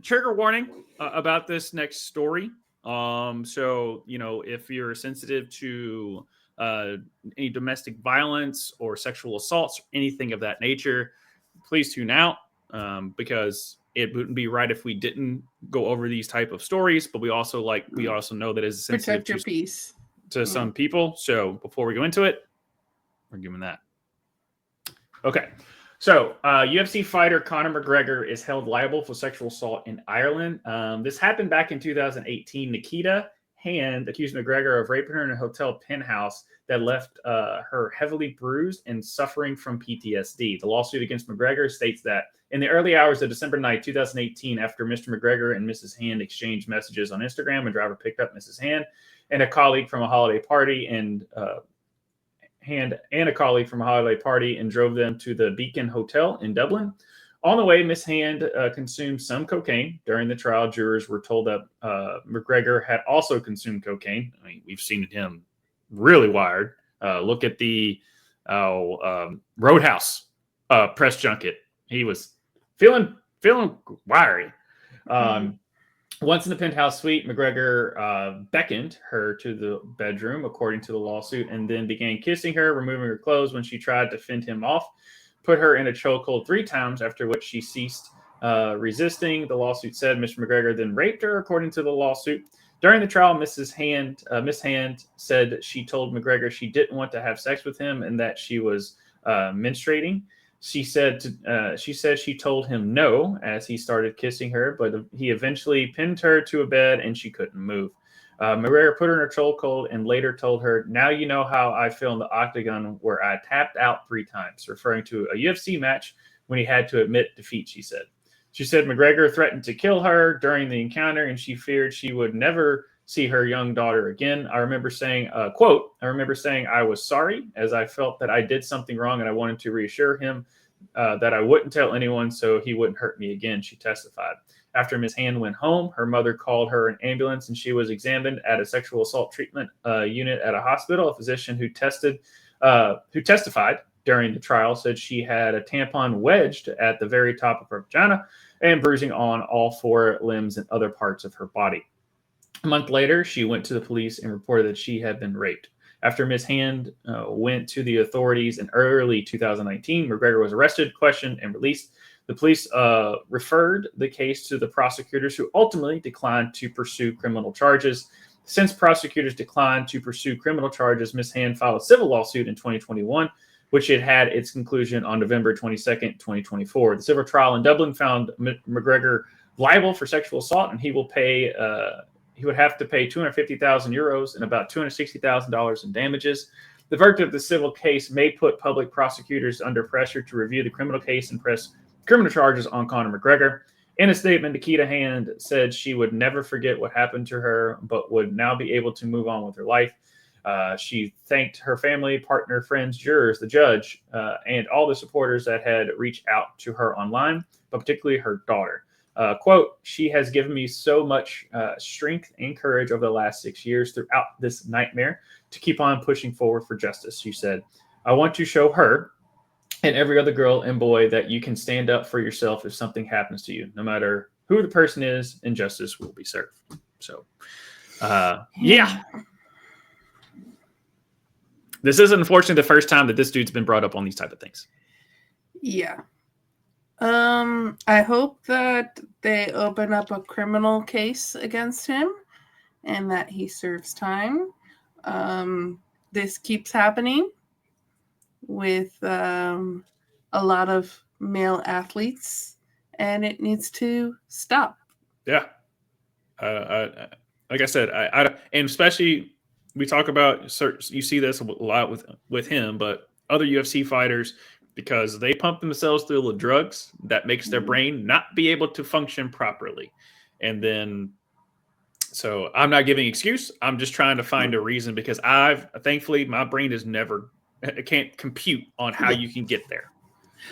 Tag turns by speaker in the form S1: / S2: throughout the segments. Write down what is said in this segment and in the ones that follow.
S1: Trigger warning about this next story. So if you're sensitive to uh, any domestic violence or sexual assaults, or anything of that nature, please tune out because it wouldn't be right if we didn't go over these type of stories. But we also know that it's sensitive
S2: Protect your peace.
S1: to some people. So before we go into it, we're giving that. Okay. So, UFC fighter Conor McGregor is held liable for sexual assault in Ireland. This happened back in 2018. Nikita Hand accused McGregor of raping her in a hotel penthouse that left her heavily bruised and suffering from PTSD. The lawsuit against McGregor states that in the early hours of December 9, 2018, after Mr. McGregor and Mrs. Hand exchanged messages on Instagram, a driver picked up Mrs. Hand and a colleague from a holiday party and a colleague from a holiday party and drove them to the Beacon Hotel in Dublin. On the way, Miss Hand consumed some cocaine. During the trial, jurors were told that McGregor had also consumed cocaine. I mean, we've seen him really wired. Look at the Roadhouse press junket. He was feeling wiry. Once in the penthouse suite, McGregor beckoned her to the bedroom, according to the lawsuit, and then began kissing her, removing her clothes when she tried to fend him off, put her in a chokehold 3 times, after which she ceased resisting. The lawsuit said Mr. McGregor then raped her, according to the lawsuit. During the trial, Miss Hand said she told McGregor she didn't want to have sex with him and that she was menstruating. She said she told him no as he started kissing her, but he eventually pinned her to a bed and she couldn't move. McGregor put her in a chokehold and later told her, "Now you know how I feel in the octagon where I tapped out 3 times," referring to a UFC match when he had to admit defeat, she said. She said McGregor threatened to kill her during the encounter and she feared she would never see her young daughter again. I remember saying, quote, "I remember saying I was sorry as I felt that I did something wrong and I wanted to reassure him that I wouldn't tell anyone so he wouldn't hurt me again," she testified. After Ms. Hand went home, her mother called her an ambulance and she was examined at a sexual assault treatment unit at a hospital. A physician who testified during the trial said she had a tampon wedged at the very top of her vagina and bruising on all 4 limbs and other parts of her body. A month later, she went to the police and reported that she had been raped. After Ms. Hand went to the authorities in early 2019, McGregor was arrested, questioned, and released. The police referred the case to the prosecutors, who ultimately declined to pursue criminal charges. Since prosecutors declined to pursue criminal charges, Ms. Hand filed a civil lawsuit in 2021, which had its conclusion on November 22nd, 2024. The civil trial in Dublin found McGregor liable for sexual assault, and he would have to pay €250,000 and about $260,000 in damages. The verdict of the civil case may put public prosecutors under pressure to review the criminal case and press criminal charges on Conor McGregor. In a statement, Nikita Hand said she would never forget what happened to her, but would now be able to move on with her life. She thanked her family, partner, friends, jurors, the judge, and all the supporters that had reached out to her online, but particularly her daughter. Quote, "She has given me so much strength and courage over the last 6 years throughout this nightmare to keep on pushing forward for justice," she said. "I want to show her and every other girl and boy that you can stand up for yourself if something happens to you, no matter who the person is, and justice will be served." So, yeah. This is unfortunately the first time that this dude's been brought up on these type of things.
S2: Yeah. I hope that they open up a criminal case against him and that he serves time. This keeps happening with a lot of male athletes, and it needs to stop.
S1: Yeah. Like I said, and especially we talk about, you see this a lot with him, but other UFC fighters, because they pump themselves through the drugs that makes their brain not be able to function properly. And then, so I'm not giving excuse. I'm just trying to find a reason, because thankfully my brain it can't compute on how you can get there.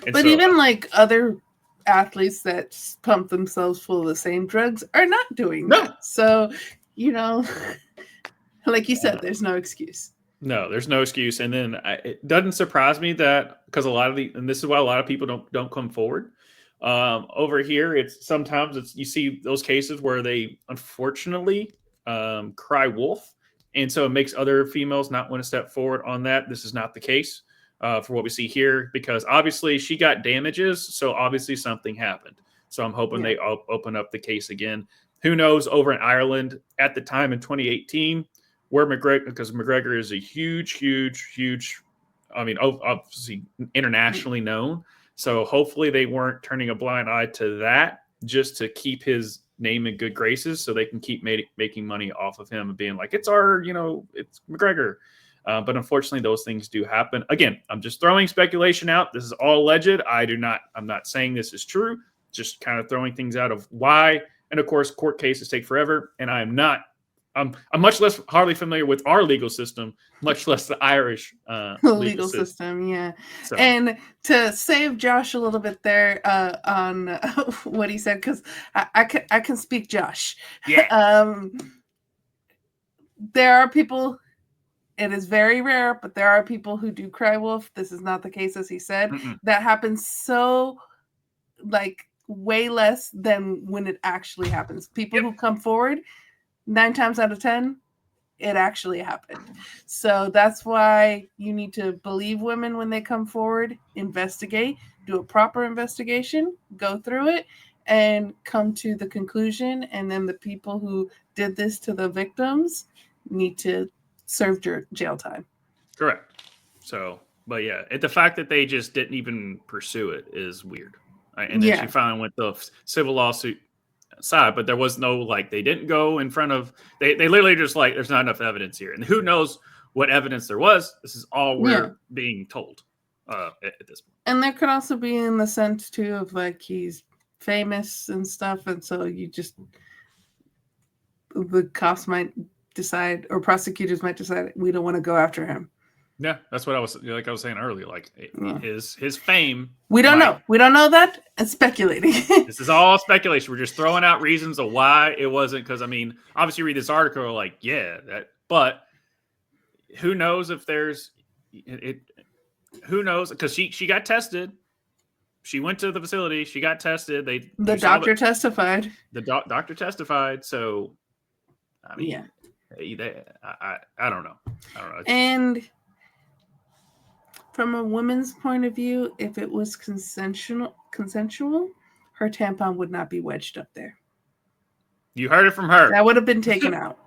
S1: And
S2: but even like other athletes that pump themselves full of the same drugs are not doing that. So, like you said, there's no excuse.
S1: No, there's no excuse. And then it doesn't surprise me that, because and this is why a lot of people don't come forward. Over here, it's sometimes you see those cases where they unfortunately cry wolf, and so it makes other females not want to step forward on that. This is not the case for what we see here, because obviously she got damages, so obviously something happened. So I'm hoping they open up the case again. Who knows over in Ireland at the time in 2018, where McGregor, because McGregor is a huge, I mean, obviously internationally known. So hopefully they weren't turning a blind eye to that just to keep his name in good graces, so they can keep making money off of him and being like, it's it's McGregor. But unfortunately, those things do happen. Again, I'm just throwing speculation out. This is all alleged. I'm not saying this is true. Just kind of throwing things out of why. And of course, court cases take forever. And I'm much less hardly familiar with our legal system, much less the Irish legal system.
S2: Yeah. So. And to save Josh a little bit there on what he said, because I can speak Josh.
S1: Yeah.
S2: There are people. It is very rare, but there are people who do cry wolf. This is not the case, as he said. Mm-mm. That happens so way less than when it actually happens. People who come forward, 9 times out of 10, it actually happened. So that's why you need to believe women when they come forward, investigate, do a proper investigation, go through it, and come to the conclusion. And then the people who did this to the victims need to serve jail time.
S1: Correct. So, but yeah, the fact that they just didn't even pursue it is weird. And then she finally went the civil lawsuit side, but there was no, they didn't go in front of, they literally just there's not enough evidence here. And who knows what evidence there was. This is all we're being told at this point.
S2: And there could also be in the sense too of he's famous and stuff. And so the cops might decide, or prosecutors might decide, we don't want to go after him.
S1: Yeah, that's what I was saying earlier. His fame.
S2: We don't know. We don't know that. And speculating.
S1: This is all speculation. We're just throwing out reasons of why it wasn't. Because obviously, you read this article, but who knows if there's it? Who knows? Because she got tested. She went to the facility. She got tested.
S2: The doctor testified.
S1: The doctor testified. So, I don't know.
S2: And from a woman's point of view, if it was consensual, her tampon would not be wedged up there.
S1: You heard it from her.
S2: That would have been taken out.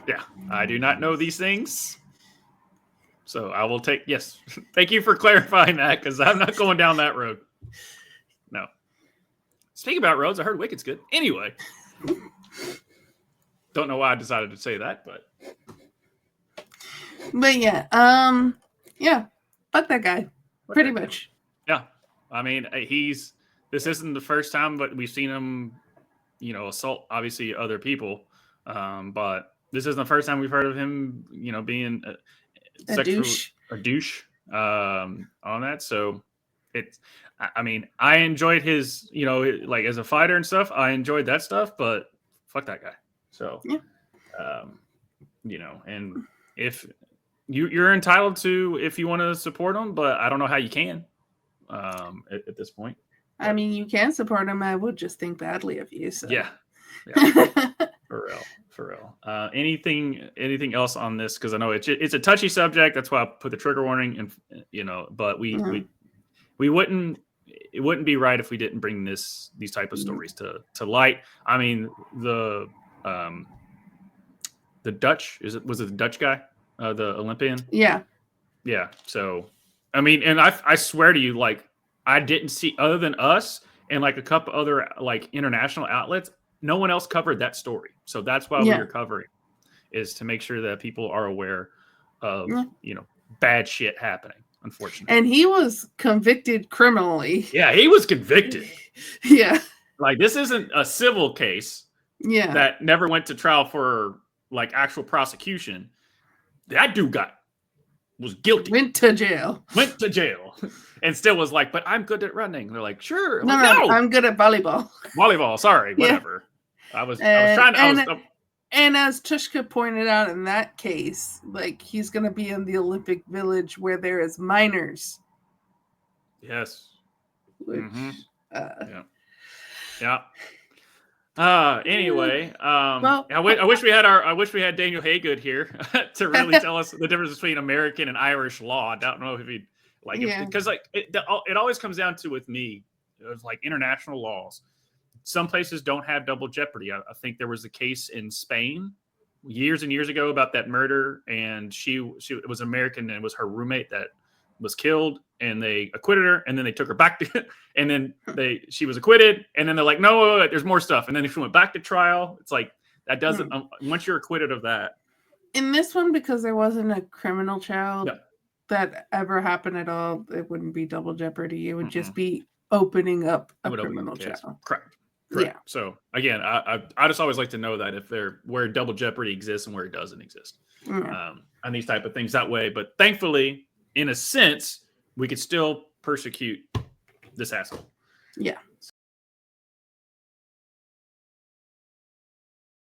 S1: Yeah, I do not know these things. So I will take, yes. Thank you for clarifying that, because I'm not going down that road. No. Speaking about roads, I heard Wicked's good. Anyway. Don't know why I decided to say that, but
S2: yeah, fuck that guy, pretty much.
S1: Yeah, this isn't the first time, but we've seen him, assault obviously other people, but this isn't the first time we've heard of him, being a douche on that. So I enjoyed his, as a fighter and stuff. I enjoyed that stuff, but fuck that guy. So, and if you're entitled to, if you want to support them, but I don't know how you can at this point.
S2: But, you can support them. I would just think badly of you. So
S1: yeah. For real. Anything else on this? Because I know it's a touchy subject. That's why I put the trigger warning, and but we wouldn't. It wouldn't be right if we didn't bring these type of stories to light. The Dutch, was it the Dutch guy, the Olympian?
S2: Yeah.
S1: So, and I swear to you, I didn't see, other than us and a couple other international outlets, no one else covered that story. So that's why we are covering, is to make sure that people are aware of bad shit happening. Unfortunately.
S2: And he was convicted criminally.
S1: Yeah, he was convicted.
S2: Yeah.
S1: This isn't a civil case.
S2: Yeah.
S1: That never went to trial for actual prosecution. That dude was guilty.
S2: Went to jail.
S1: And still was but I'm good at running. They're like, sure.
S2: No, I'm good at volleyball.
S1: Sorry, whatever. I was trying to.
S2: And as Tushka pointed out in that case, he's going to be in the Olympic Village where there is minors.
S1: Yes.
S2: Which,
S1: Yeah. Anyway,
S2: Well,
S1: I wish we had Daniel Haygood here to really tell us the difference between American and Irish law. I don't know if he'd like it,
S2: yeah.
S1: because like it always comes down to, with me, it was like international laws. Some places don't have double jeopardy. I think there was a case in Spain years and years ago about that murder, and she was American, and it was her roommate that was killed, and they acquitted her, and then they took her back to, and then she was acquitted, and then they're like, no, wait, there's more stuff, and then she went back to trial. It's like that doesn't once you're acquitted of that.
S2: In this one, because there wasn't a criminal trial
S1: Yeah.
S2: that ever happened at all, it wouldn't be double jeopardy. It would just be opening up a criminal trial.
S1: Correct.
S2: Yeah.
S1: So again, I just always like to know that if where double jeopardy exists and where it doesn't exist, on these type of things that way. But thankfully, in a sense, we could still persecute this asshole.
S2: Yeah.